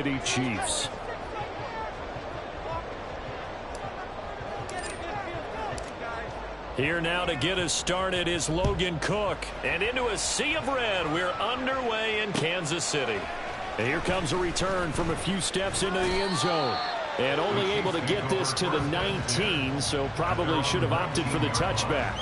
City Chiefs. Here now to get us started is Logan Cook. And into a sea of red, we're underway in Kansas City. And here comes a return from a few steps into the end zone. And only able to get this to the 19, so probably should have opted for the touchback.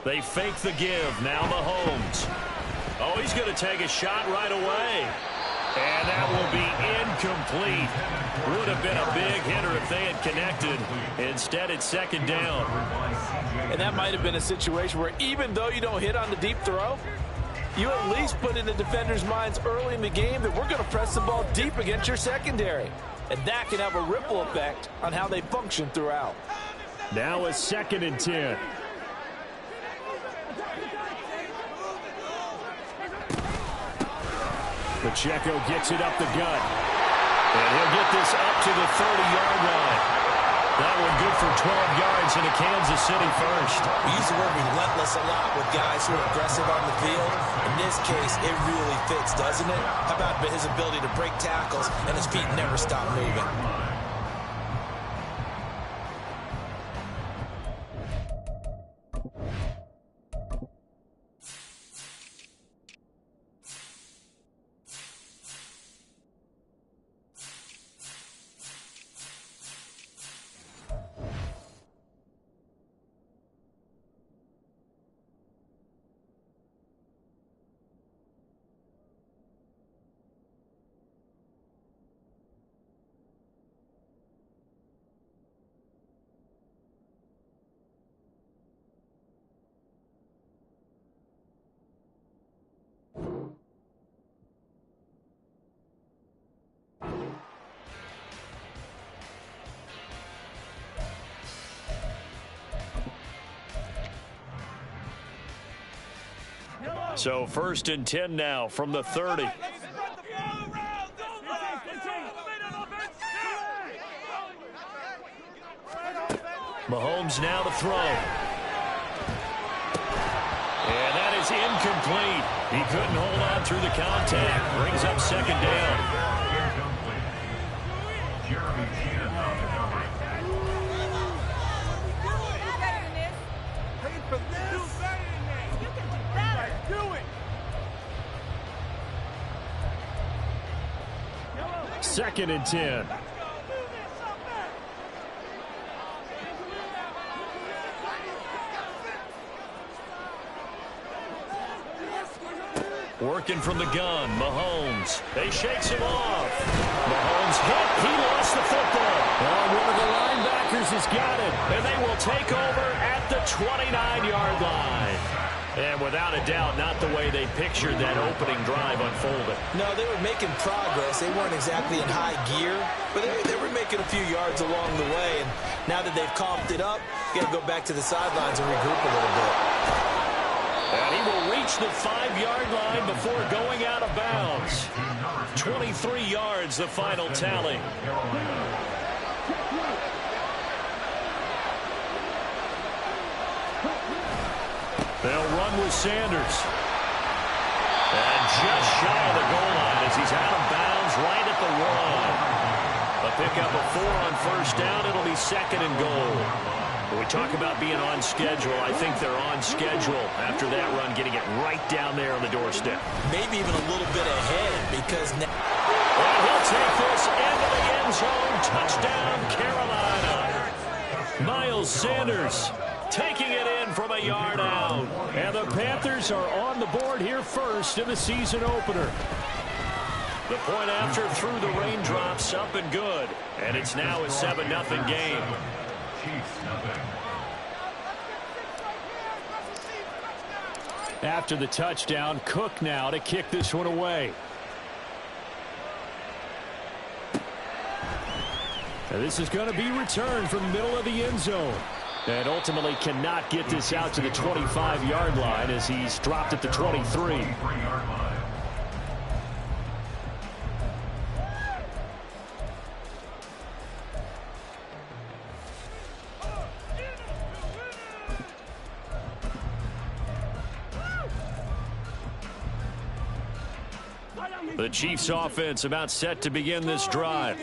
They fake the give. Now Mahomes. Oh, he's going to take a shot right away. And that will be incomplete. Would have been a big hitter if they had connected. Instead, it's second down. And that might have been a situation where even though you don't hit on the deep throw, you at least put in the defender's minds early in the game that we're going to press the ball deep against your secondary. And that can have a ripple effect on how they function throughout. Now a 2nd and 10. Pacheco gets it up the gut. And he'll get this up to the 30-yard line. That one good for 12 yards into Kansas City first. We use the word relentless a lot with guys who are aggressive on the field. In this case, it really fits, doesn't it? How about his ability to break tackles and his feet never stop moving? So 1st and 10 now from the 30. Mahomes now to throw. And that is incomplete. He couldn't hold on through the contact. Brings up 2nd down. Second and 10. Working from the gun, Mahomes. They shakes him off. Mahomes hit. He lost the football. Oh, one of the linebackers has got it. And they will take over at the 29-yard line. And without a doubt, not the way they pictured that opening drive unfolded. No, they were making progress. They weren't exactly in high gear, but they were making a few yards along the way. And now that they've comped it up, you got to go back to the sidelines and regroup a little bit. And he will reach the 5-yard line before going out of bounds. 23 yards, the final tally. They'll run with Sanders. And just shy of the goal line as he's out of bounds right at the 1. A pickup of 4 on 1st down. It'll be 2nd and goal. When we talk about being on schedule, I think they're on schedule after that run, getting it right down there on the doorstep. Maybe even a little bit ahead because now... Well, he'll take this into the end zone. Touchdown, Carolina. Miles Sanders taking it in from a yard out. And the Panthers are on the board here first in the season opener. The point after through the raindrops, up and good. And it's now a 7-0 game. After the touchdown, Cook now to kick this one away. And this is going to be returned from the middle of the end zone. And ultimately cannot get this out to the 25-yard line as he's dropped at the 23. The Chiefs offense about set to begin this drive.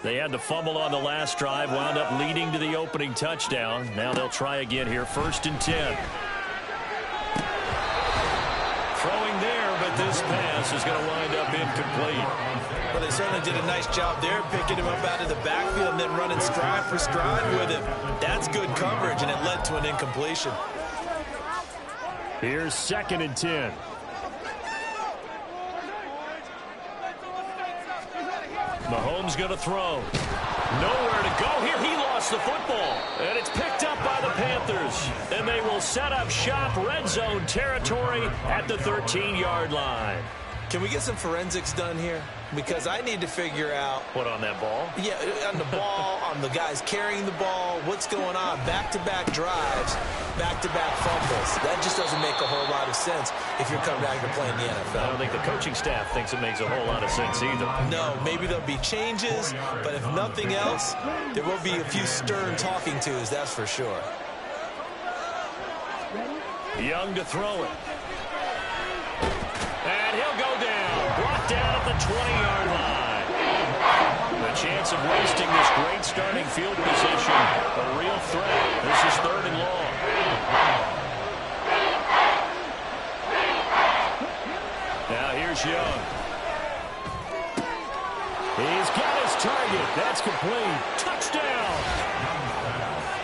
They had the fumble on the last drive, wound up leading to the opening touchdown. Now they'll try again here, 1st and 10. Throwing there, but this pass is going to wind up incomplete. Well, they certainly did a nice job there, picking him up out of the backfield and then running stride for stride with him. That's good coverage, and it led to an incompletion. Here's 2nd and 10. Mahomes going to throw. Nowhere to go here. He lost the football. And it's picked up by the Panthers. And they will set up shop, red zone territory at the 13-yard line. Can we get some forensics done here? Because I need to figure out... What, on that ball? Yeah, on the ball, on the guys carrying the ball, what's going on? Back-to-back drives, back-to-back fumbles. That just doesn't make a whole lot of sense if you're coming out here playing the NFL. I don't think the coaching staff thinks it makes a whole lot of sense either. No, maybe there'll be changes, but if nothing else, there will be a few stern talking tos, that's for sure. Young to throw it. And he'll go down. Brought down at the 20-yard line. The chance of wasting this great starting field position. A real threat. This is 3rd and long. Now here's Young. He's got his target. That's complete. Touchdown.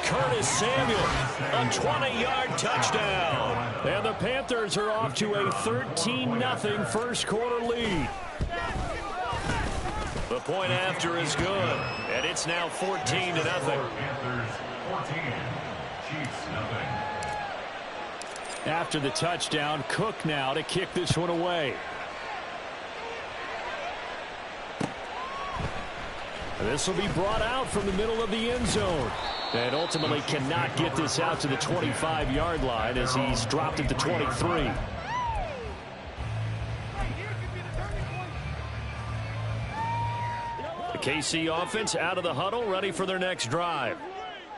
Curtis Samuel, a 20-yard touchdown. And the Panthers are off to a 13-0 first quarter lead. The point after is good, and it's now 14-0. After the touchdown, Cook now to kick this one away. This will be brought out from the middle of the end zone. And ultimately cannot get this out to the 25-yard line as he's dropped at the 23. The KC offense out of the huddle, ready for their next drive.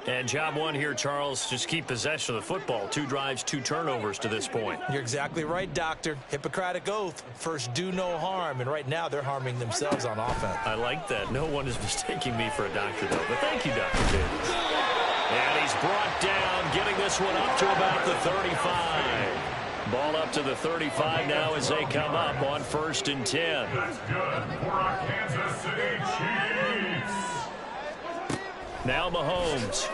And job one here, Charles, just keep possession of the football. 2 drives, 2 turnovers to this point. You're exactly right, Doctor. Hippocratic oath. First, do no harm. And right now, they're harming themselves on offense. I like that. No one is mistaking me for a doctor, though. But thank you, Dr. Davis. And he's brought down, getting this one up to about the 35. Ball up to the 35 now as they come up on 1st and 10. That's good for our Kansas City Chiefs. Now Mahomes.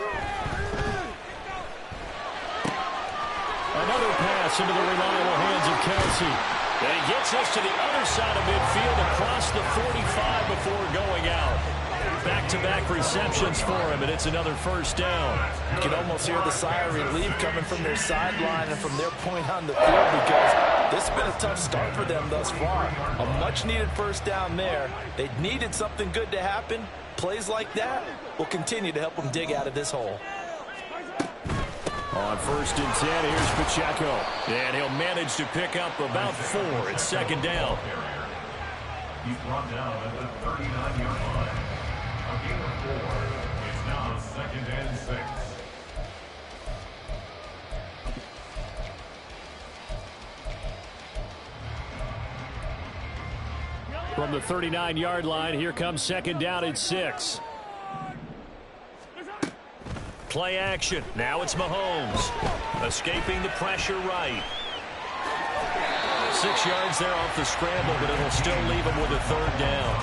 Another pass into the reliable hands of Kelsey. And he gets us to the other side of midfield across the 45 before going out. Back-to-back receptions for him, and it's another first down. You can almost hear the sigh of relief coming from their sideline and from their point on the field because this has been a tough start for them thus far. A much-needed first down there. They needed something good to happen. Plays like that will continue to help them dig out of this hole. On 1st and 10, here's Pacheco. And he'll manage to pick up about 4. It's 2nd down. He's brought down at the 39-yard line. A gain of 4. It's now 2nd and 6. From the 39-yard line, here comes 2nd down at 6. Play action. Now it's Mahomes. Escaping the pressure right. 6 yards there off the scramble, but it'll still leave him with a 3rd down.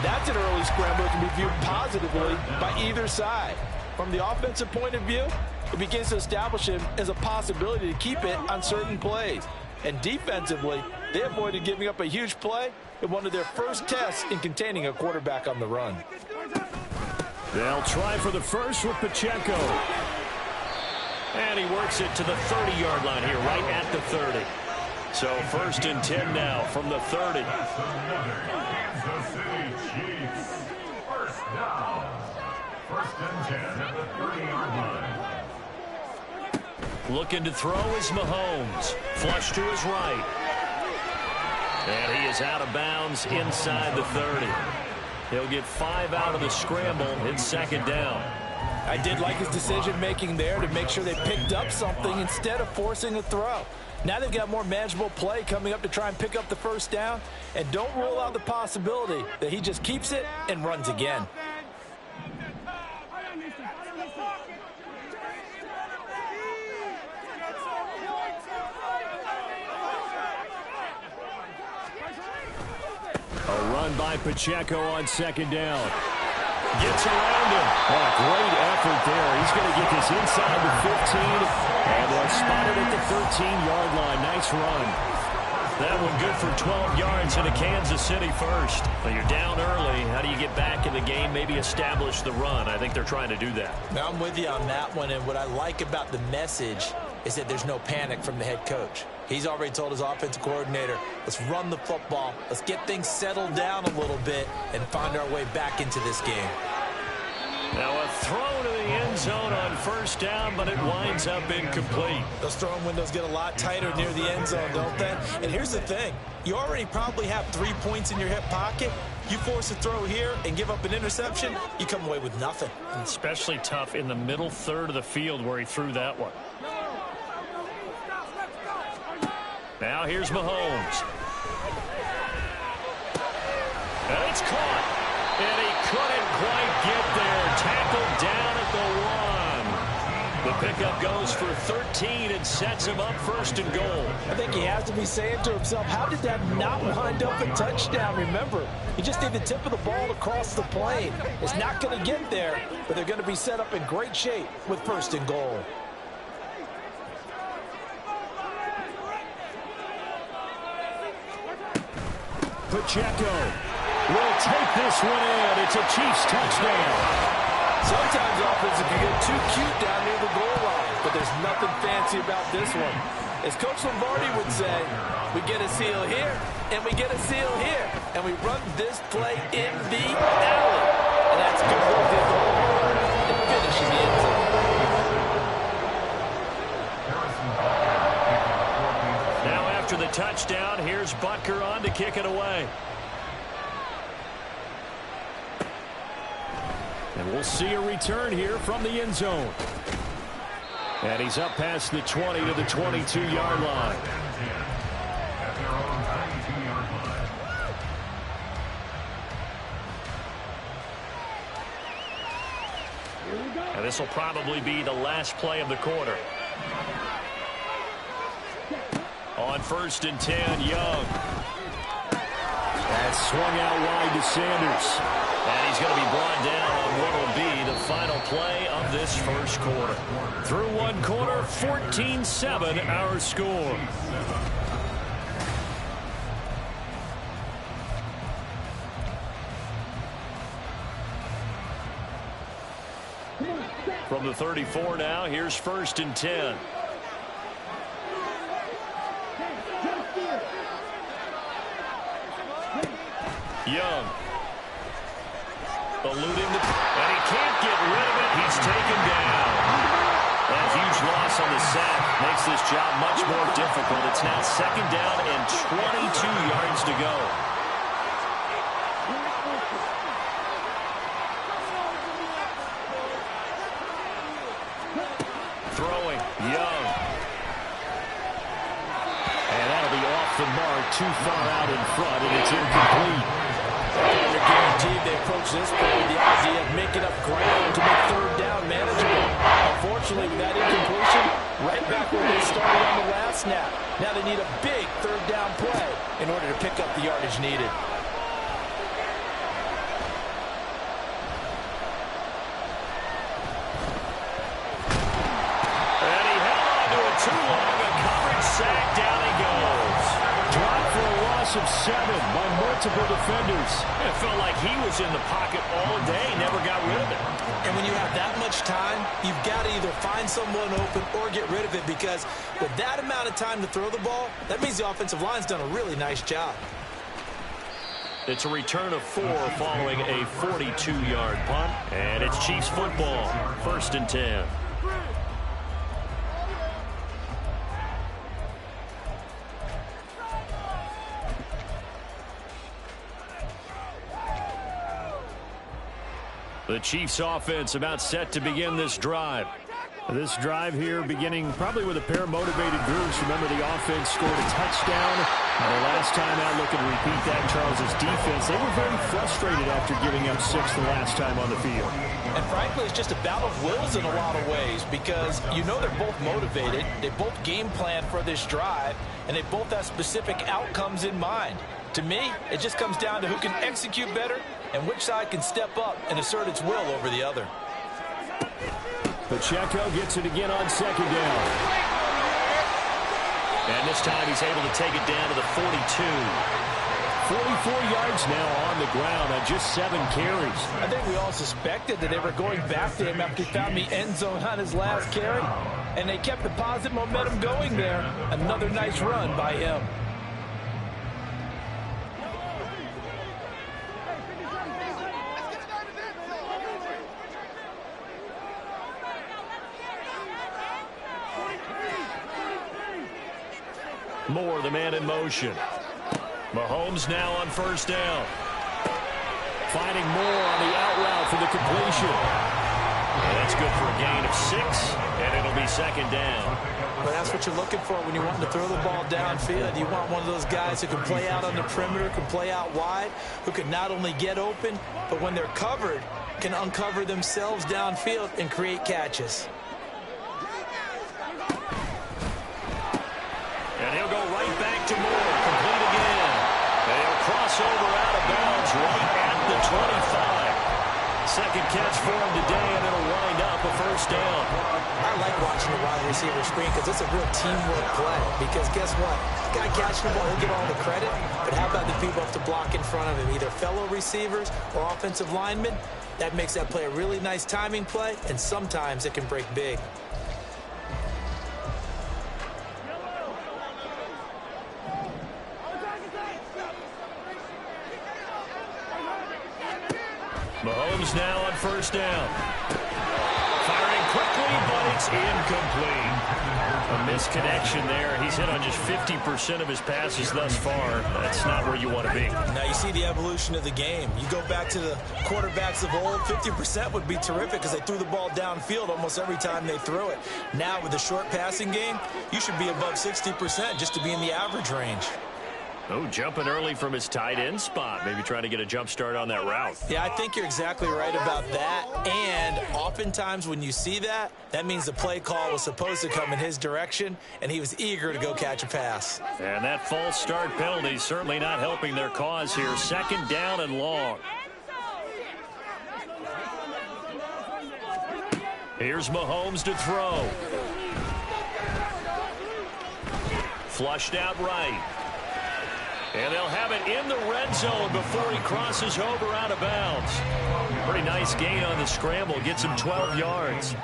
That's an early scramble that can be viewed positively by either side. From the offensive point of view, it begins to establish him as a possibility to keep it on certain plays. And defensively, they avoided giving up a huge play in one of their first tests in containing a quarterback on the run. They'll try for the first with Pacheco. And he works it to the 30-yard line here, right at the 30. So 1st and 10 now from the 30. Kansas City Chiefs. First down. 1st and 10 at the 30-yard line. Looking to throw is Mahomes. Flush to his right. And he is out of bounds inside the 30. He'll get 5 out of the scramble in second down. I did like his decision-making there to make sure they picked up something instead of forcing a throw. Now they've got more manageable play coming up to try and pick up the first down. And don't rule out the possibility that he just keeps it and runs again. A run by Pacheco on second down. Gets around him. Oh, great effort there. He's going to get this inside the 15. And they'll spot it at the 13-yard line. Nice run. That one good for 12 yards into Kansas City first. But you're down early. How do you get back in the game, maybe establish the run? I think they're trying to do that. Now, I'm with you on that one, and what I like about the message is that there's no panic from the head coach. He's already told his offensive coordinator, let's run the football, let's get things settled down a little bit, and find our way back into this game. Now a throw to the end zone on first down, but it winds up incomplete. Those throwing windows get a lot tighter near the end zone, don't they? And here's the thing. You already probably have 3 points in your hip pocket. You force a throw here and give up an interception, you come away with nothing. Especially tough in the middle third of the field where he threw that one. Now here's Mahomes. And it's caught. And he couldn't quite get there. Tackled down at the 1. The pickup goes for 13 and sets him up first and goal. I think he has to be saying to himself, how did that not wind up a touchdown? Remember, you just need the tip of the ball to cross the plane. It's not going to get there, but they're going to be set up in great shape with first and goal. Pacheco will take this one in. It's a Chiefs touchdown. Sometimes offenses can get too cute down near the goal line, but there's nothing fancy about this one. As Coach Lombardi would say, we get a seal here, and we get a seal here, and we run this play in the alley. And that's good work at the line and finish in the end zone. Now after the touchdown, here's Butker on to kick it away. And we'll see a return here from the end zone. And he's up past the 20 to the 22-yard line. And this will probably be the last play of the quarter. On first and 10, Young. That's swung out wide to Sanders. And he's going to be brought down on what will be the final play of this first quarter. Through one quarter, 14-7 our score. From the 34 now, here's first and 10. Young. Eluding the... And he can't get rid of it. He's taken down. That huge loss on the sack makes this job much more difficult. It's now second down and 22 yards to go. Throwing. Young. And that'll be off the mark, too far out in front, and it's incomplete. They're guaranteed they approach this play with the idea of making up ground to make third down manageable. Unfortunately, with that incompletion, right back where they started on the last snap. Now they need a big third down play in order to pick up the yardage needed. And he held on to it too long. A coverage sack, down he goes. Dropped for a loss of 7 by multiple defenders. It felt like he was in the pocket all day, never got rid of it. And when you have that much time, you've got to either find someone open or get rid of it, because with that amount of time to throw the ball, that means the offensive line's done a really nice job. It's a return of 4 following a 42-yard punt. And it's Chiefs football, first and 10. The Chiefs offense about set to begin this drive. This drive here beginning probably with a pair of motivated groups. Remember, the offense scored a touchdown. The last time out, looking to repeat that, Charles' defense, they were very frustrated after giving up 6 the last time on the field. And frankly, it's just a battle of wills in a lot of ways because you know they're both motivated. They both game plan for this drive, and they both have specific outcomes in mind. To me, it just comes down to who can execute better and which side can step up and assert its will over the other. Pacheco gets it again on second down. And this time he's able to take it down to the 42. 44 yards now on the ground on just 7 carries. I think we all suspected that they were going back to him after he found the end zone on his last carry. And they kept the positive momentum going there. Another nice run by him. Moore, the man in motion. Mahomes now on first down. Finding Moore on the out route for the completion. And that's good for a gain of 6, and it'll be second down. Well, that's what you're looking for when you want to throw the ball downfield. You want one of those guys who can play out on the perimeter, can play out wide, who can not only get open, but when they're covered, can uncover themselves downfield and create catches. And he'll go right back to Moore. Complete again. And he'll cross over out of bounds right at the 25. Second catch for him today, and it'll wind up a first down. I like watching the wide receiver screen because it's a real teamwork play. Because guess what? The guy catching the ball, he'll get all the credit. But how about the people have to block in front of him, either fellow receivers or offensive linemen? That makes that play a really nice timing play, and sometimes it can break big. Mahomes now on first down. Firing quickly, but it's incomplete. A misconnection there. He's hit on just 50% of his passes thus far. That's not where you want to be. Now you see the evolution of the game. You go back to the quarterbacks of old, 50% would be terrific because they threw the ball downfield almost every time they threw it. Now with the short passing game, you should be above 60% just to be in the average range. Oh, jumping early from his tight end spot. Maybe trying to get a jump start on that route. Yeah, I think you're exactly right about that. And oftentimes when you see that, that means the play call was supposed to come in his direction, and he was eager to go catch a pass. And that false start penalty certainly not helping their cause here. Second down and long. Here's Mahomes to throw. Flushed out right. And they'll have it in the red zone before he crosses over out of bounds. Pretty nice gain on the scramble. Gets him 12 yards.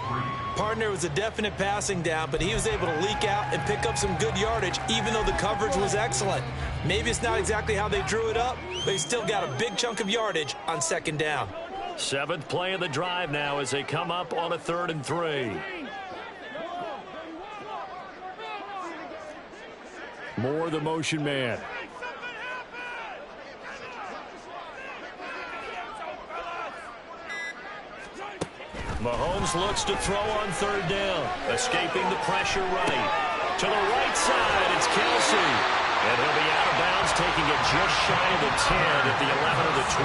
Partner was a definite passing down, but he was able to leak out and pick up some good yardage, even though the coverage was excellent. Maybe it's not exactly how they drew it up, but he still got a big chunk of yardage on second down. 7th play of the drive now as they come up on a 3rd and 3. Moore, the motion man. Mahomes looks to throw on 3rd down. Escaping the pressure right. To the right side, it's Kelsey. And he'll be out of bounds, taking it just shy of the 10 at the 11 of the 12.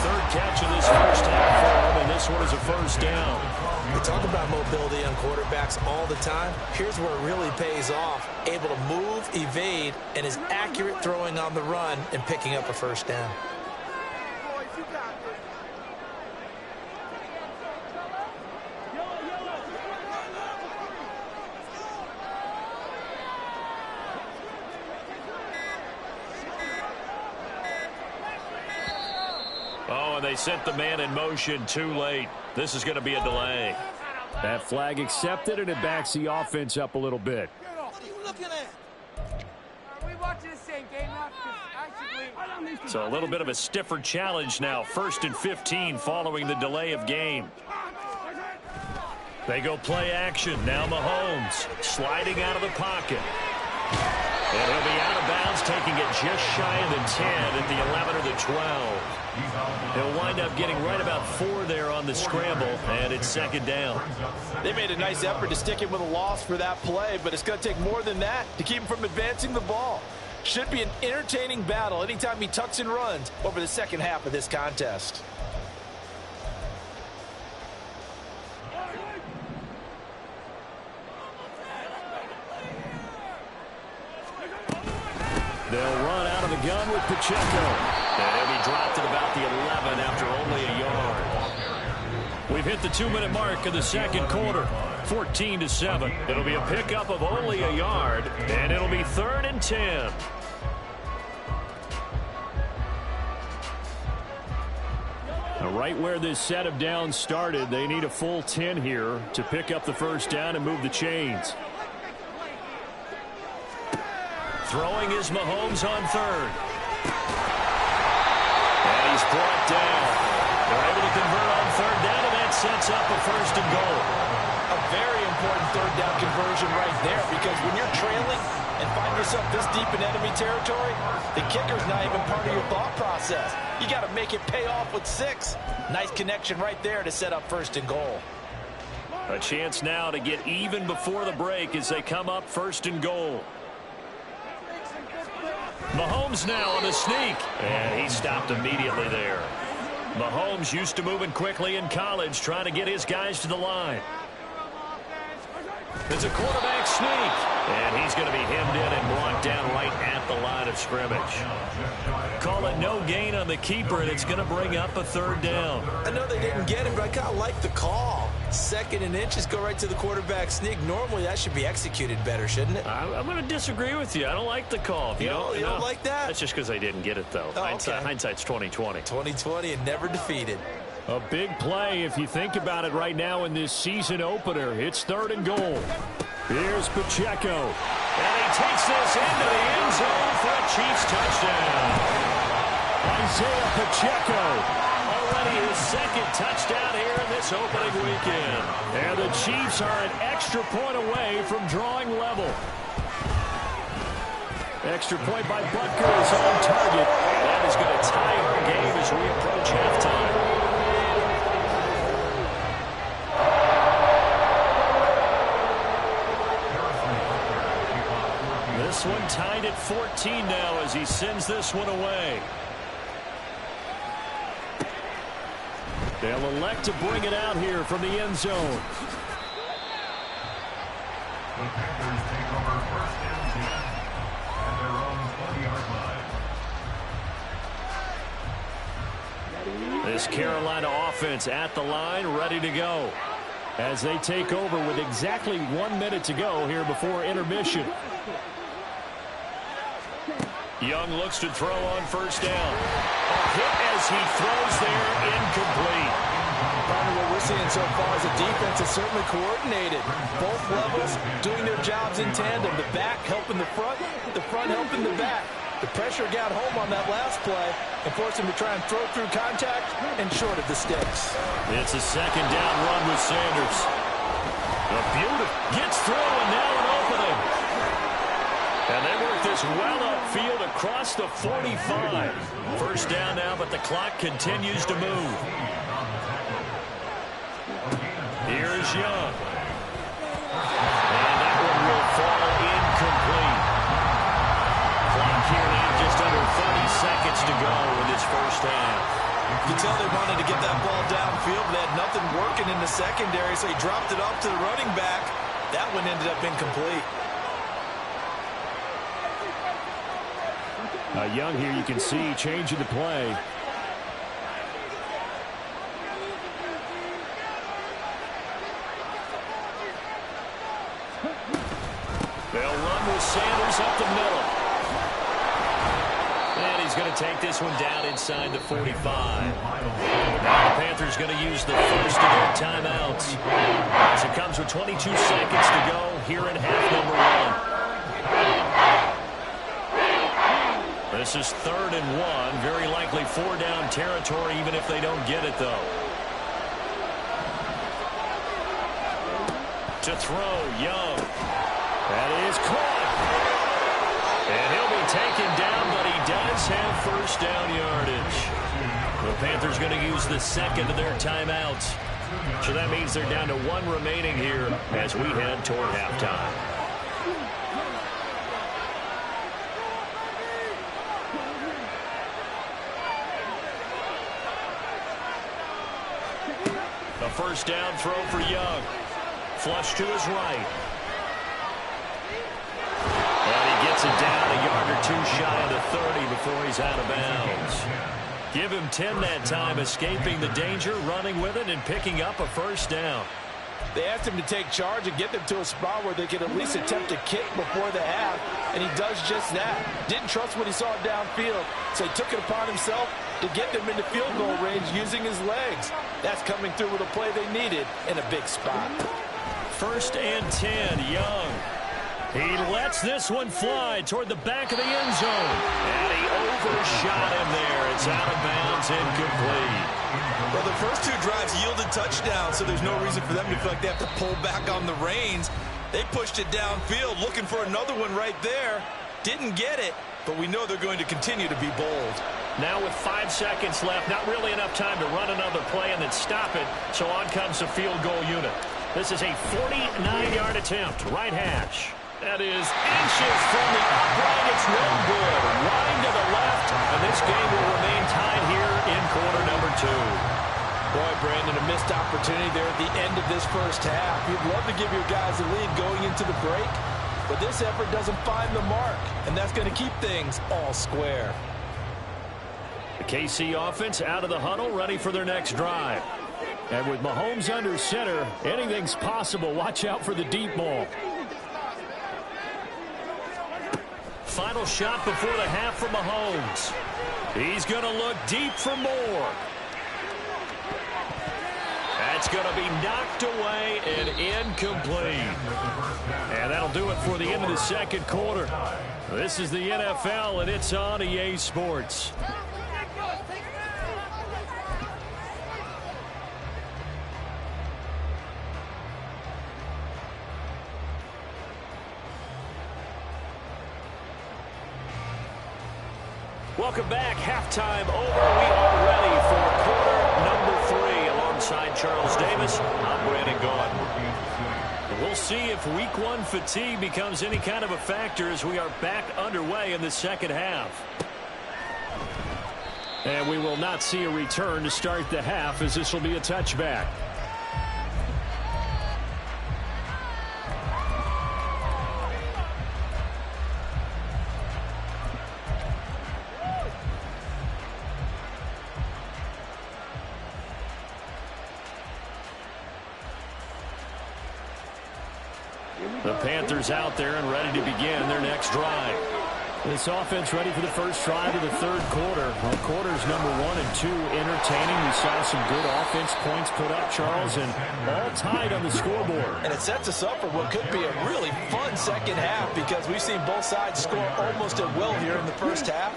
3rd catch of this first half for him, and this one is a first down. We talk about mobility on quarterbacks all the time. Here's where it really pays off. Able to move, evade, and is accurate throwing on the run and picking up a first down. Oh, and they sent the man in motion too late. This is going to be a delay. That flag accepted, and it backs the offense up a little bit. What are you looking at? We watching the same game now? So a little bit of a stiffer challenge now. 1st and 15 following the delay of game. They go play action. Now Mahomes sliding out of the pocket. And he'll be out of bounds downs, taking it just shy of the 10 at the 11 or the 12. He'll wind up getting right about 4 there on the scramble, and it's second down. They made a nice effort to stick him with a loss for that play, but it's going to take more than that to keep him from advancing the ball. Should be an entertaining battle anytime he tucks and runs over the second half of this contest. They'll run out of the gun with Pacheco. And he'll be dropped at about the 11 after only a yard. We've hit the 2-minute mark of the second quarter. 14-7. It'll be a pickup of only a yard, and it'll be 3rd and 10. Now, right where this set of downs started, they need a full 10 here to pick up the first down and move the chains. Throwing is Mahomes on 3rd. And he's brought down. They're able to convert on 3rd down, and that sets up a 1st and goal. A very important 3rd down conversion right there, because when you're trailing and find yourself this deep in enemy territory, the kicker's not even part of your thought process. You got to make it pay off with 6. Nice connection right there to set up 1st and goal. A chance now to get even before the break as they come up 1st and goal. Mahomes now on the sneak, and he stopped immediately there. Mahomes used to moving quickly in college, trying to get his guys to the line. It's a quarterback sneak, and he's going to be hemmed in and brought down right at the line of scrimmage. Call it no gain on the keeper, and it's going to bring up a 3rd down. I know they didn't get him, but I kind of like the call. 2nd and inches, go right to the quarterback sneak. Normally, that should be executed better, shouldn't it? I'm going to disagree with you. I don't like the call. You don't like that? That's just because I didn't get it, though. Oh, okay. Hindsight's 20/20. 2020 and never defeated. A big play if you think about it right now in this season opener. It's 3rd and goal. Here's Pacheco. And he takes this into the end zone for a Chiefs touchdown. Isaiah Pacheco. Already his 2nd touchdown here in this opening weekend. And the Chiefs are an extra point away from drawing level. Extra point by Butker is on target. That is going to tie our game as we approach halftime. This one tied at 14 now as he sends this one away. They'll elect to bring it out here from the end zone. The Packers take over 1st and 10 at their own 20-yard line. This Carolina offense at the line, ready to go. As they take over with exactly 1 minute to go here before intermission. Young looks to throw on 1st down. A hit as he throws there, incomplete. What we're seeing so far is the defense is certainly coordinated. Both levels doing their jobs in tandem. The back helping the front helping the back. The pressure got home on that last play and forced him to try and throw through contact and short of the sticks. It's a 2nd down run with Sanders. A beautiful gets through, and now an opening. And they work this well upfield across the 45. 1st down now, but the clock continues to move. Here's Young. And that one will fall incomplete. Clock here now just under 30 seconds to go in this 1st half. You can tell they wanted to get that ball downfield, but they had nothing working in the secondary, so he dropped it off to the running back. That one ended up incomplete. Young here, you can see changing the play. They'll run with Sanders up the middle. And he's going to take this one down inside the 45. Now the Panthers going to use the first of their timeouts. As it comes with 22 seconds to go here in half number 1. This is 3rd and 1. Very likely 4-down territory, even if they don't get it, though. To throw, Young. That is caught. And he'll be taken down, but he does have first down yardage. The Panthers going to use the second of their timeouts. So that means they're down to one remaining here as we head toward halftime. A first down throw for Young. Flush to his right. And he gets it down a yard or two shy of the 30 before he's out of bounds. Give him 10 that time, escaping the danger, running with it, and picking up a first down. They asked him to take charge and get them to a spot where they could at least attempt a kick before the half, and he does just that. Didn't trust what he saw downfield, so he took it upon himself to get them into field goal range using his legs. That's coming through with a play they needed in a big spot. First and 10, Young. He lets this one fly toward the back of the end zone. And he overshot him there. It's out of bounds, incomplete. Well, the first two drives yielded touchdowns, so there's no reason for them to feel like they have to pull back on the reins. They pushed it downfield, looking for another one right there. Didn't get it, but we know they're going to continue to be bold. Now with 5 seconds left, not really enough time to run another play and then stop it, so on comes the field goal unit. This is a 49-yard attempt, right hash. That is inches from the upright. It's no good. Wide to the left, and this game will remain tied here in quarter number 2. Boy, Brandon, a missed opportunity there at the end of this first half. You'd love to give your guys a lead going into the break, but this effort doesn't find the mark, and that's going to keep things all square. The KC offense out of the huddle, ready for their next drive. And with Mahomes under center, anything's possible. Watch out for the deep ball. Final shot before the half for Mahomes. He's going to look deep for more. That's going to be knocked away and incomplete. And that'll do it for the end of the second quarter. This is the NFL, and it's on EA Sports. Welcome back. Halftime over. We are ready for quarter number 3 alongside Charles Davis. I'm Brandon Gaudin. We'll see if week 1 fatigue becomes any kind of a factor as we are back underway in the second half. And we will not see a return to start the half, as this will be a touchback. The Panthers out there and ready to begin their next drive. This offense ready for the first drive of the third quarter. Well, quarters number 1 and 2 entertaining. We saw some good offense points put up, Charles, and all tied on the scoreboard. And it sets us up for what could be a really fun second half, because we've seen both sides score almost at will here in the first half.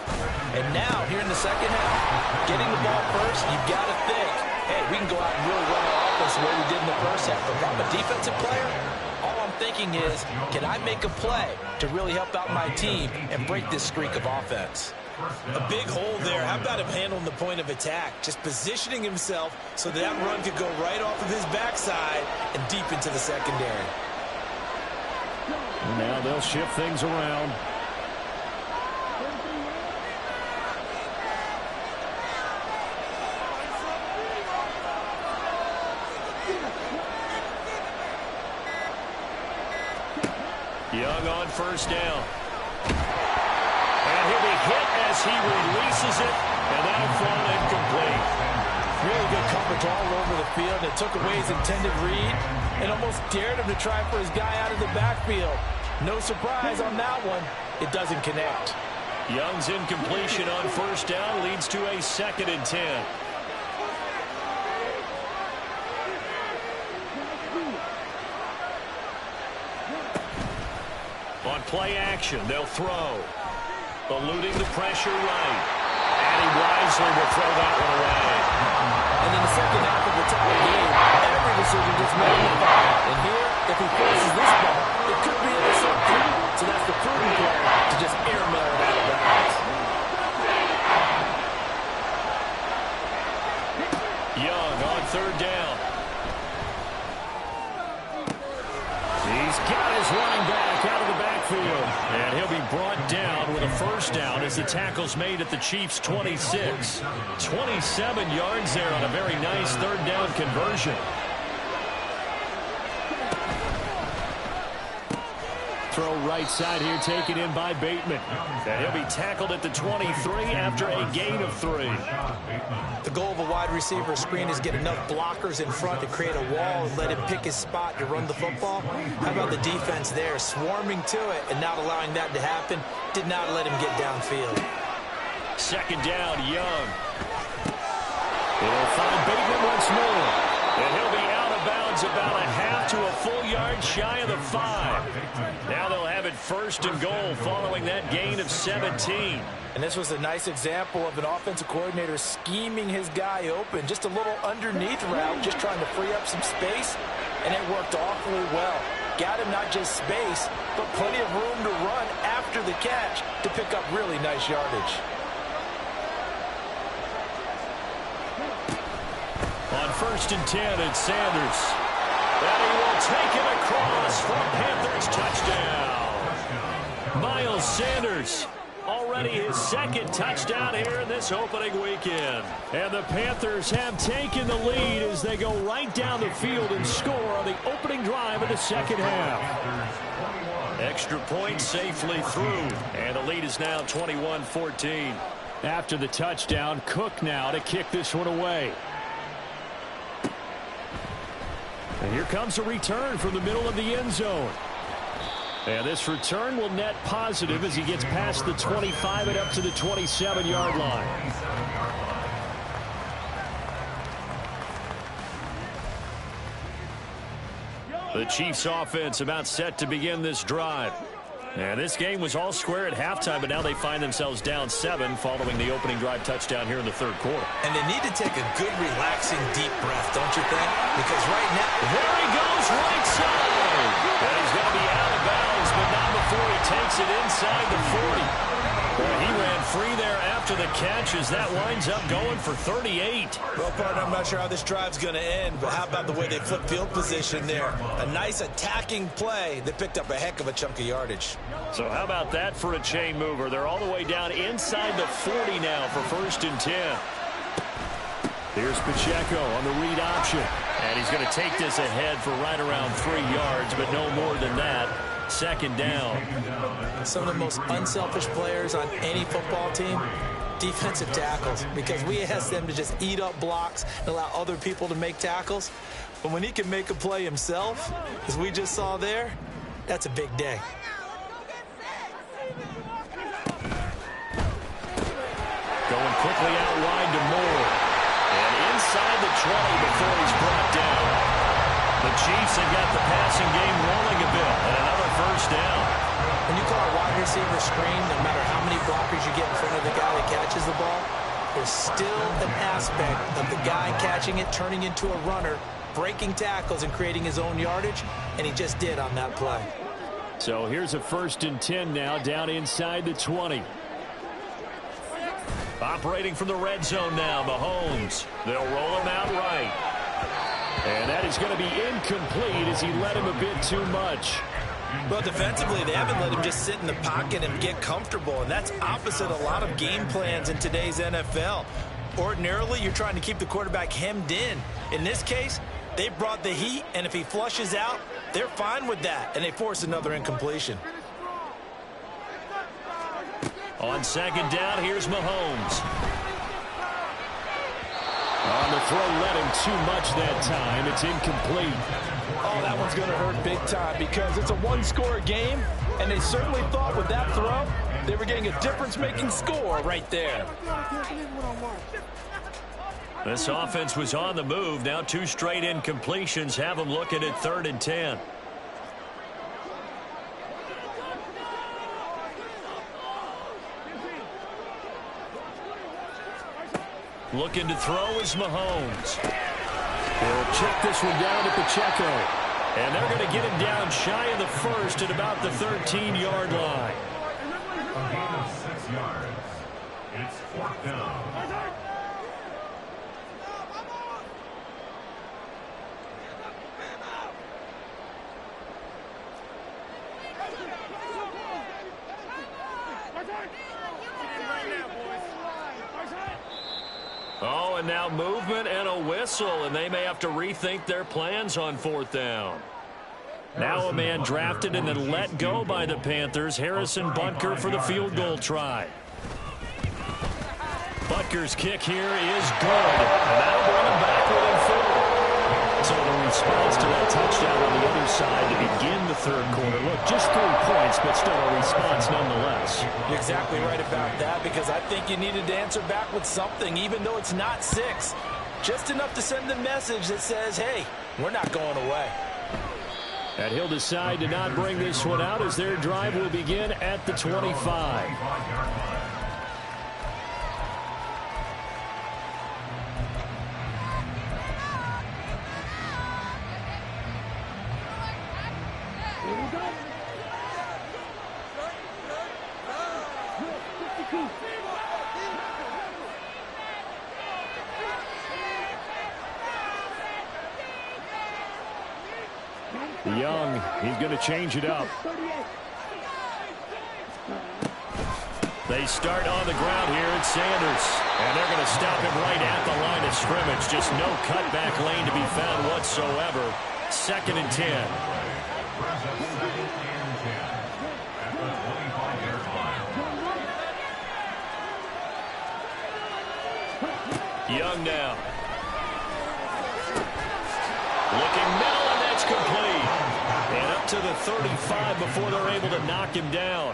And now, here in the second half, getting the ball first, you've got to think, hey, we can go out and really run our offense the way we did in the first half. But if I'm a defensive player, all I'm thinking is, can I make a play to really help out my team and break this streak of offense? A big hole there. How about him handling the point of attack? Just positioning himself so that run could go right off of his backside and deep into the secondary. Now they'll shift things around. Young on first down. And he'll be hit as he releases it, and that'll fall incomplete. Really good coverage all over the field. It took away his intended read and almost dared him to try for his guy out of the backfield. No surprise on that one. It doesn't connect. Young's incompletion on first down leads to a 2nd and 10. On play action, they'll throw. Eluding the pressure right. And he wisely will throw that one away. And in the second half of the tie game, every decision gets magnified. And here, if he forces this ball, it could be intercepted. So that's the prudent play to just airmail it out of And he'll be brought down with a first down as the tackle's made at the Chiefs' 26. 27 yards there on a very nice third down conversion. Throw right side here, taken in by Bateman. And he'll be tackled at the 23 after a gain of 3. The goal of a wide receiver screen is get enough blockers in front to create a wall and let him pick his spot to run the football. How about the defense there, swarming to it and not allowing that to happen? Did not let him get downfield. Second down, Young. He'll find Bateman once more. And he'll be out of bounds about a half to a full yard shy of the 5. Now they'll have it first and goal following that gain of 17. And this was a nice example of an offensive coordinator scheming his guy open. Just a little underneath route, just trying to free up some space, and it worked awfully well. Got him not just space, but plenty of room to run after the catch to pick up really nice yardage. On first and 10, it's Sanders. And he will take it across for a Panthers touchdown. Miles Sanders, already his second touchdown here in this opening weekend. And the Panthers have taken the lead as they go right down the field and score on the opening drive of the second half. Extra point safely through, and the lead is now 21-14. After the touchdown, Cook now to kick this one away. And here comes a return from the middle of the end zone. And this return will net positive as he gets past the 25 and up to the 27-yard line. The Chiefs offense about set to begin this drive. And this game was all square at halftime, but now they find themselves down 7 following the opening drive touchdown here in the third quarter. And they need to take a good, relaxing, deep breath, don't you think? Because right now, there he goes, right side. And he's going to be out of bounds, but not before he takes it inside the 40. Boy, he ran free there after the catch as that winds up going for 38. Well, partner, I'm not sure how this drive's going to end, but how about the way they flip field position there? A nice attacking play that picked up a heck of a chunk of yardage. So how about that for a chain mover? They're all the way down inside the 40 now for first and 10. Here's Pacheco on the read option. And he's going to take this ahead for right around 3 yards, but no more than that. Second down. Some of the most unselfish players on any football team, defensive tackles, because we ask them to just eat up blocks and allow other people to make tackles. But when he can make a play himself, as we just saw there, that's a big day. Going quickly out wide to Moore. And inside the 20 before he's brought down. The Chiefs have got the passing game rolling a bit, and another first down. When you call a wide receiver screen, no matter how many blockers you get in front of the guy that catches the ball, there's still an aspect of the guy catching it, turning into a runner, breaking tackles and creating his own yardage, and he just did on that play. So here's a first and 10 now, down inside the 20. Operating from the red zone now, Mahomes. They'll roll him out right. And that is going to be incomplete as he led him a bit too much. Well, defensively, they haven't let him just sit in the pocket and get comfortable, and that's opposite a lot of game plans in today's NFL. Ordinarily, you're trying to keep the quarterback hemmed in. In this case, they brought the heat, and if he flushes out, they're fine with that, and they force another incompletion. On second down, here's Mahomes. On the throw, led him too much that time. It's incomplete. Oh, that one's going to hurt big time because it's a one-score game, and they certainly thought with that throw they were getting a difference-making score right there. This offense was on the move. Now 2 straight incompletions have them looking at 3rd and 10. Looking to throw is Mahomes. They'll check this one down to Pacheco. And they're going to get him down shy of the first at about the 13-yard line. A gain of 6 yards. It's 4th down. Oh, and now movement and a whistle, and they may have to rethink their plans on 4th down. Now a man drafted and then let go by the Panthers, Harrison Butker, for the field goal try. Butker's kick here is good, and that'll bring him back within 4. So the response to that touchdown on the other side to begin the 3rd quarter. Look, just 3 points, but still a response nonetheless. You're exactly right about that, because I think you needed to answer back with something, even though it's not 6. Just enough to send the message that says, hey, we're not going away. And he'll decide to not bring this one out as their drive will begin at the 25. Young, he's going to change it up. They start on the ground here at Sanders. And they're going to stop him right at the line of scrimmage. Just no cutback lane to be found whatsoever. 2nd and 10. Young now. Looking middle, and that's complete. And up to the 35 before they're able to knock him down.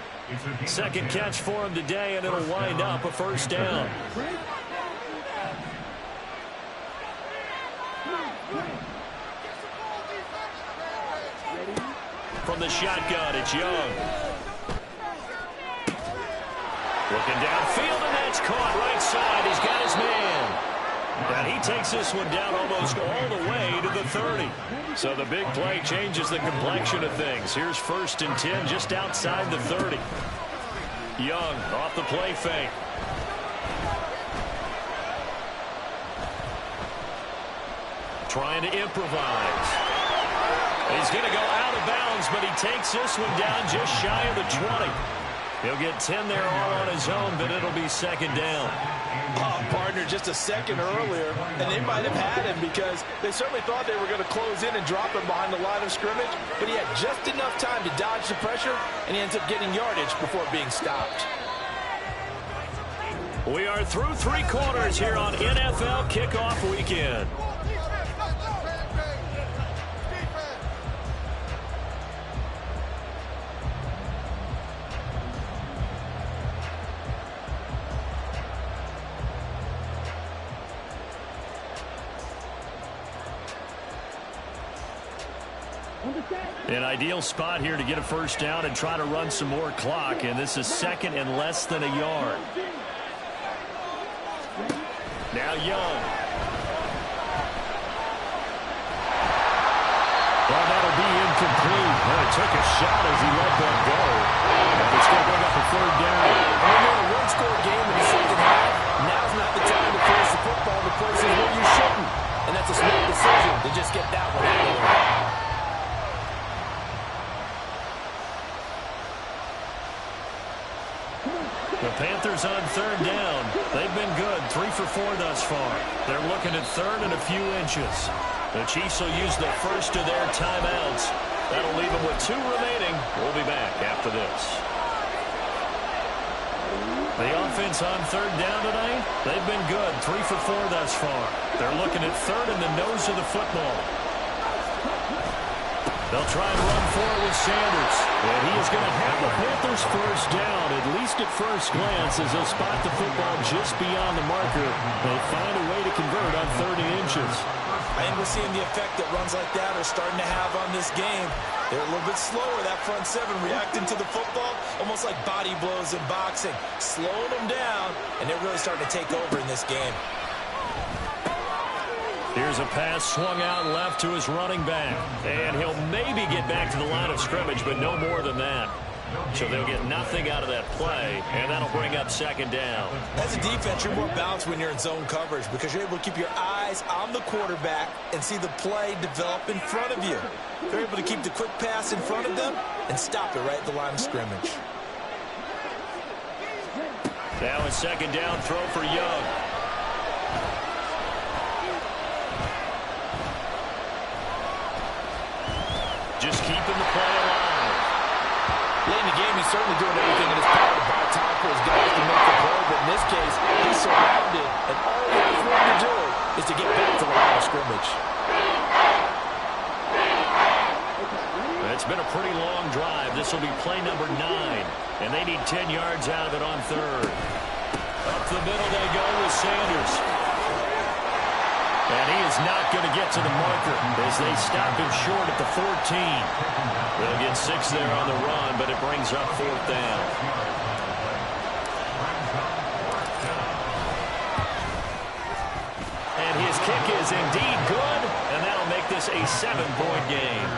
2nd catch for him today, and it'll wind up a 1st down. From the shotgun, it's Young. Looking downfield, and that's caught right side. He's got his man. And he takes this one down almost all the way to the 30. So the big play changes the complexion of things. Here's 1st and 10 just outside the 30. Young off the play fake. Trying to improvise. He's going to go out of bounds, but he takes this one down just shy of the 20. He'll get 10 there all on his own, but it'll be 2nd down. Partner, just a second earlier, and they might have had him because they certainly thought they were going to close in and drop him behind the line of scrimmage, but he had just enough time to dodge the pressure, and he ends up getting yardage before being stopped. We are through 3 quarters here on NFL Kickoff Weekend. An ideal spot here to get a 1st down and try to run some more clock, and this is 2nd and less than a yard. Now Young. Well, that'll be incomplete. Well, he took a shot as he let that go. It's going to bring up a 3rd down. When you're in a one-score game in the 2nd half, now's not the time to place the football in the places where you shouldn't. And that's a smart decision to just get that one out of the way. The Panthers on 3rd down. They've been good, 3 for 4 thus far. They're looking at 3rd and a few inches. The Chiefs will use the first of their timeouts. That'll leave them with 2 remaining. We'll be back after this. The offense on 3rd down tonight, they've been good, 3 for 4 thus far. They're looking at 3rd and the nose of the football. They'll try and run for it with Sanders. And he is going to have the Panthers 1st down, at least at first glance, as they'll spot the football just beyond the marker. They'll find a way to convert on 30 inches. And we're seeing the effect that runs like that are starting to have on this game. They're a little bit slower, that front 7, reacting to the football, almost like body blows in boxing, slowing them down, and they're really starting to take over in this game. Here's a pass swung out left to his running back. And he'll maybe get back to the line of scrimmage, but no more than that. So they'll get nothing out of that play, and that'll bring up 2nd down. As a defense, you're more balanced when you're in zone coverage because you're able to keep your eyes on the quarterback and see the play develop in front of you. They're able to keep the quick pass in front of them and stop it right at the line of scrimmage. Now a second down throw for Young. Just keeping the play alive. Late in the game, he's certainly doing everything in his power to buy time for his guys to make the play, but in this case, he's surrounded, and all he has room to do is to get back to the line of scrimmage. It's been a pretty long drive. This will be play number 9, and they need 10 yards out of it on third. Up the middle they go with Sanders. And he is not going to get to the marker as they stop him short at the 14. They'll get 6 there on the run, but it brings up 4th down. And his kick is indeed good, and that'll make this a 7-point game.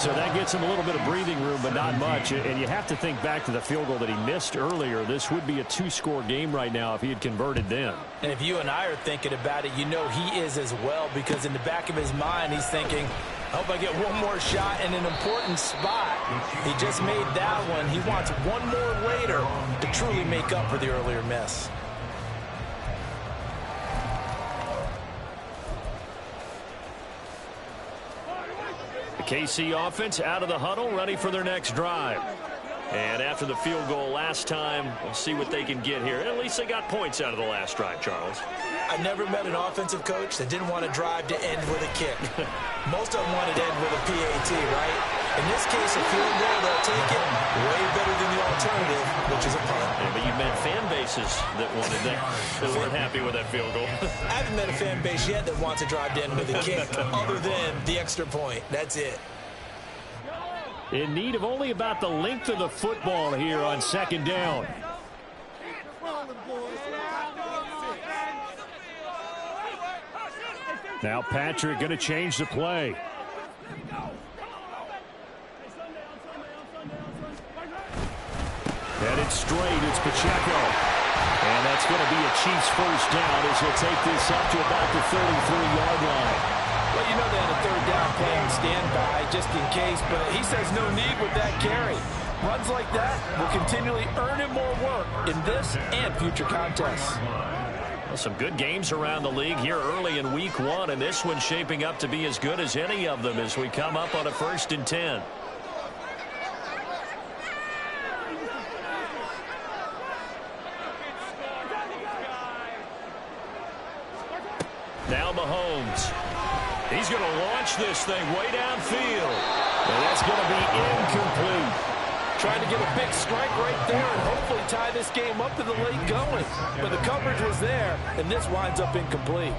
So that gets him a little bit of breathing room, but not much. And you have to think back to the field goal that he missed earlier. This would be a 2-score game right now if he had converted then. And if you and I are thinking about it, you know he is as well, because in the back of his mind, he's thinking, I hope I get one more shot in an important spot. He just made that one. He wants one more later to truly make up for the earlier miss. The KC offense out of the huddle, ready for their next drive. And after the field goal last time, we'll see what they can get here. At least they got points out of the last drive, Charles. I never met an offensive coach that didn't want to drive to end with a kick. Most of them wanted to end with a PAT, right? In this case, a field goal, they'll take it way better than the alternative, which is a punt. Yeah, but you've met fan bases that wanted that weren't happy with that field goal. I haven't met a fan base yet that wants to drive to end with a kick other than the extra point. That's it. In need of only about the length of the football here on 2nd down. Now Patrick going to change the play. Headed straight, it's Pacheco. And that's going to be a Chiefs first down as he'll take this up to about the 33-yard line. Well, you know they had a 3rd down playing standby just in case, but he says no need with that carry. Runs like that will continually earn him more work in this and future contests. Well, some good games around the league here early in week 1, and this one's shaping up to be as good as any of them as we come up on a 1st and 10. Now Mahomes. He's going to launch this thing way downfield. And that's going to be incomplete. Trying to get a big strike right there and hopefully tie this game up to the late going. But the coverage was there, and this winds up incomplete.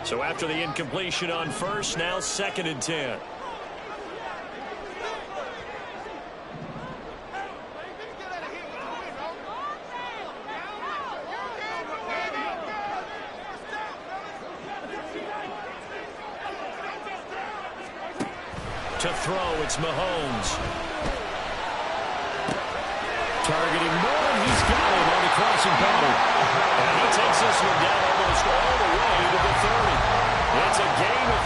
So after the incompletion on 1st, now 2nd and 10. To throw, it's Mahomes. Targeting Moore, he's got him on the crossing pattern. And he takes this one down almost all the way to the 30. It's a gain of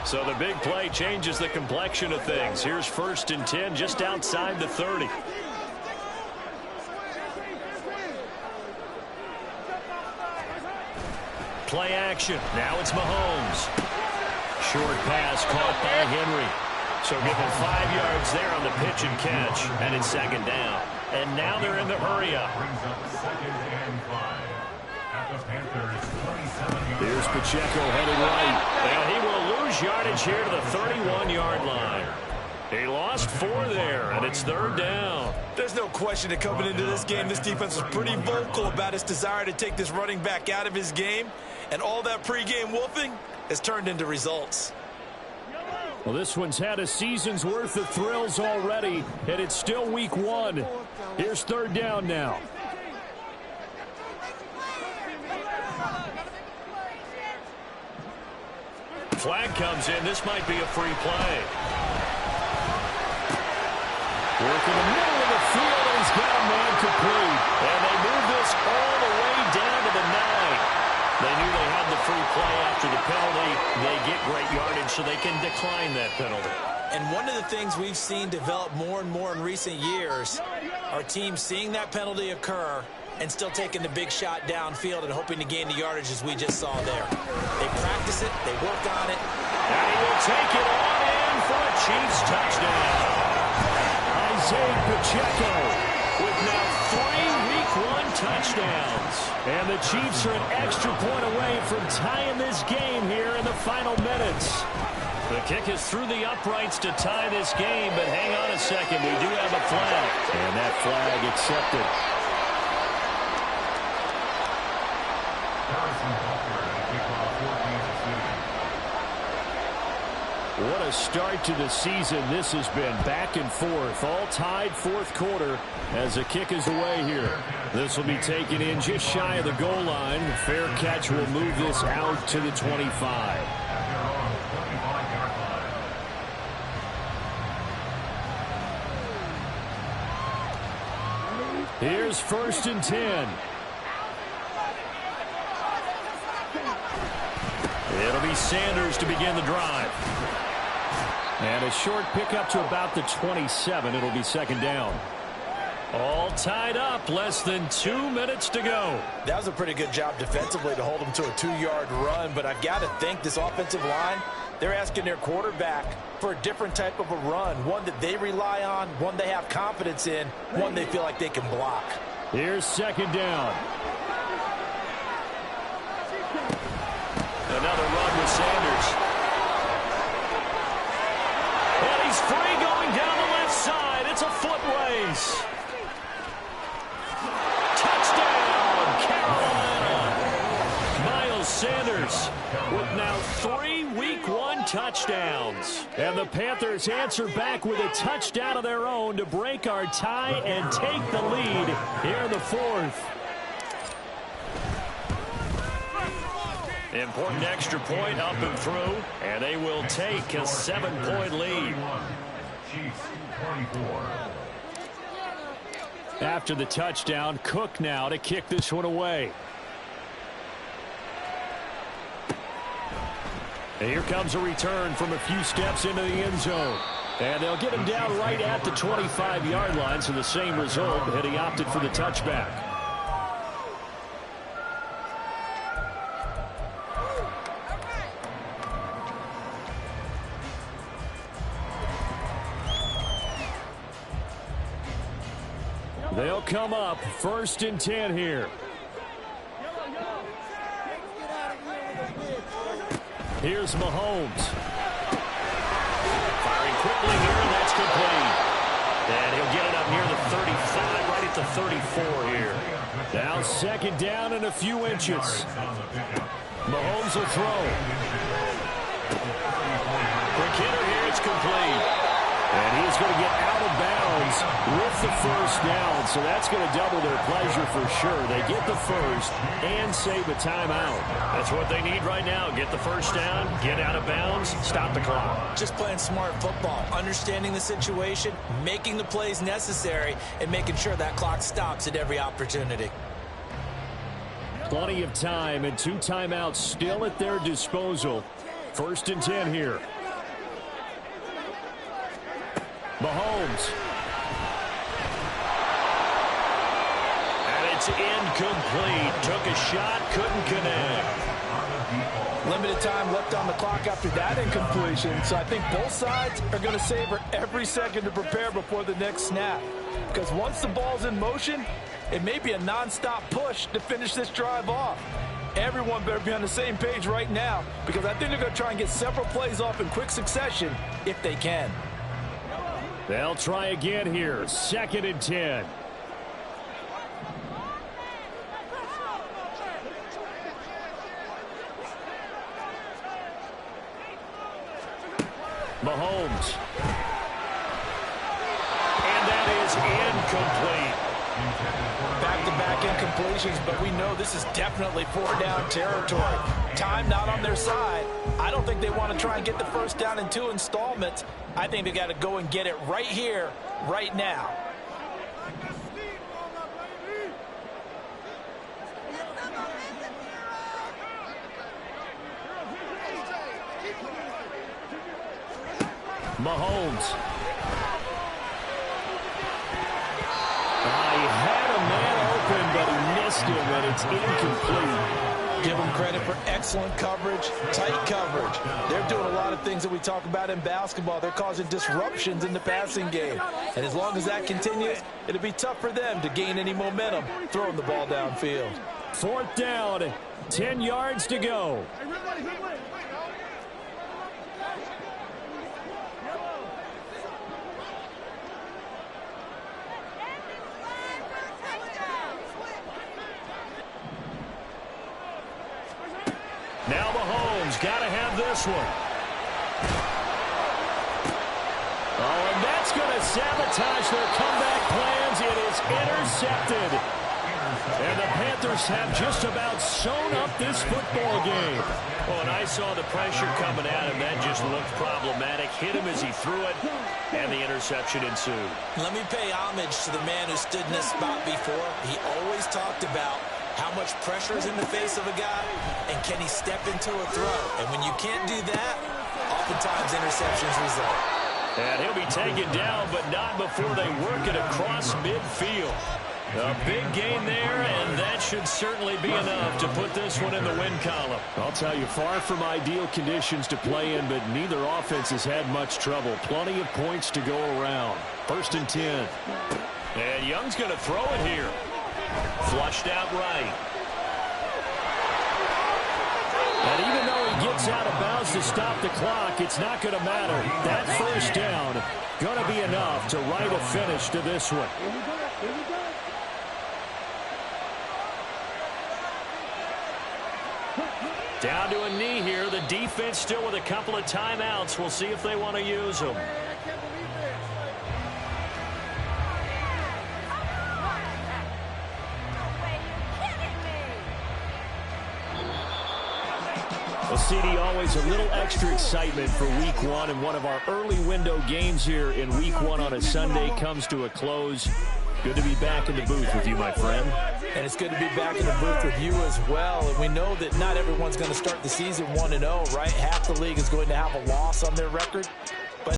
35. So the big play changes the complexion of things. Here's 1st and 10 just outside the 30. Play action. Now it's Mahomes. Short pass caught by Henry. So give him 5 yards there on the pitch and catch. And it's 2nd down. And now they're in the hurry up. Here's Pacheco headed right. And he will lose yardage here to the 31-yard line. He lost 4 there, and it's 3rd down. There's no question that coming into this game, this defense was pretty vocal about its desire to take this running back out of his game. And all that pregame wolfing has turned into results. Well, this one's had a season's worth of thrills already, and it's still week 1. Here's 3rd down now. Flag comes in. This might be a free play. look in the middle of the field, and he's got a man complete. And they move this all the way down to the 9. They knew they had the free play after the penalty. They get great yardage, so they can decline that penalty. And one of the things we've seen develop more and more in recent years are teams seeing that penalty occur and still taking the big shot downfield and hoping to gain the yardage as we just saw there. They practice it, they work on it. And he will take it on in for a Chiefs touchdown. Isaiah Pacheco With now 3 Week 1 touchdowns. And the Chiefs are an extra point away from tying this game here in the final minutes. The kick is through the uprights to tie this game, but hang on a second. We do have a flag. And that flag accepted. What a start to the season this has been. Back and forth, all tied fourth quarter as the kick is away here. This will be taken in just shy of the goal line. Fair catch will move this out to the 25. Here's 1st and 10. It'll be Sanders to begin the drive. And a short pickup to about the 27. It'll be 2nd down. All tied up, less than 2 minutes to go. That was a pretty good job defensively to hold them to a 2-yard run, but I've got to think this offensive line, they're asking their quarterback for a different type of a run, one that they rely on, one they have confidence in, one they feel like they can block. Here's 2nd down. Another run with Sanders. And he's free going down the left side. It's a foot race. Touchdown, Carolina. Miles Sanders with now 3 Week 1 touchdowns. And the Panthers answer back with a touchdown of their own to break our tie and take the lead here in the 4th. Important extra point up and through, and they will take a 7-point lead. After the touchdown, Cook now to kick this one away. And here comes a return from a few steps into the end zone. And they'll get him down right at the 25-yard line, so the same result, and he opted for the touchback. They'll come up 1st and 10 here. Here's Mahomes. Firing quickly here, and that's complete. And he'll get it up near the 35, right at the 34 here. Now 2nd down and a few inches. Mahomes will throw. Quick hitter here, it's complete. And he's going to get out of bounds with the 1st down, so that's going to double their pleasure for sure. They get the 1st and save a timeout. That's what they need right now. Get the 1st down, get out of bounds, stop the clock. Just playing smart football, understanding the situation, making the plays necessary, and making sure that clock stops at every opportunity. Plenty of time and 2 timeouts still at their disposal. 1st and 10 here. Mahomes. And it's incomplete. Took a shot, couldn't connect. Limited time left on the clock after that incompletion, so I think both sides are going to savor every second to prepare before the next snap. Because once the ball's in motion, it may be a non-stop push to finish this drive off. Everyone better be on the same page right now, because I think they're going to try and get several plays off in quick succession if they can. They'll try again here. 2nd and 10. Mahomes. And that is incomplete. Back-to-back incompletions, but we know this is definitely 4-down territory. Time not on their side, I don't think they want to try and get the first down in 2 installments. I think they got to go and get it right here, right now. Mahomes. He had a man open, but he missed him, and it's incomplete. Give them credit for excellent coverage, tight coverage. They're doing a lot of things that we talk about in basketball. They're causing disruptions in the passing game. And as long as that continues, it'll be tough for them to gain any momentum throwing the ball downfield. 4th down, 10 yards to go. Now Mahomes got to have this one. Oh, and that's going to sabotage their comeback plans. It is intercepted. And the Panthers have just about sewn up this football game. Oh, and I saw the pressure coming at him. That just looked problematic. Hit him as he threw it, and the interception ensued. Let me pay homage to the man who stood in this spot before. He always talked about how much pressure is in the face of a guy, and can he step into a throw? And when you can't do that, oftentimes interceptions result. And he'll be taken down, but not before they work it across midfield. A big gain there, and that should certainly be enough to put this one in the win column. I'll tell you, far from ideal conditions to play in, but neither offense has had much trouble. Plenty of points to go around. 1st and 10. And Young's going to throw it here. Flushed out right. And even though he gets out of bounds to stop the clock, it's not going to matter. That 1st down going to be enough to write a finish to this one. Down to a knee here. The defense still with a couple of timeouts. We'll see if they want to use them. Well, CD, always a little extra excitement for Week 1, and one of our early window games here in Week 1 on a Sunday comes to a close. Good to be back in the booth with you, my friend. And it's good to be back in the booth with you as well. And we know that not everyone's going to start the season 1-0, right? Half the league is going to have a loss on their record.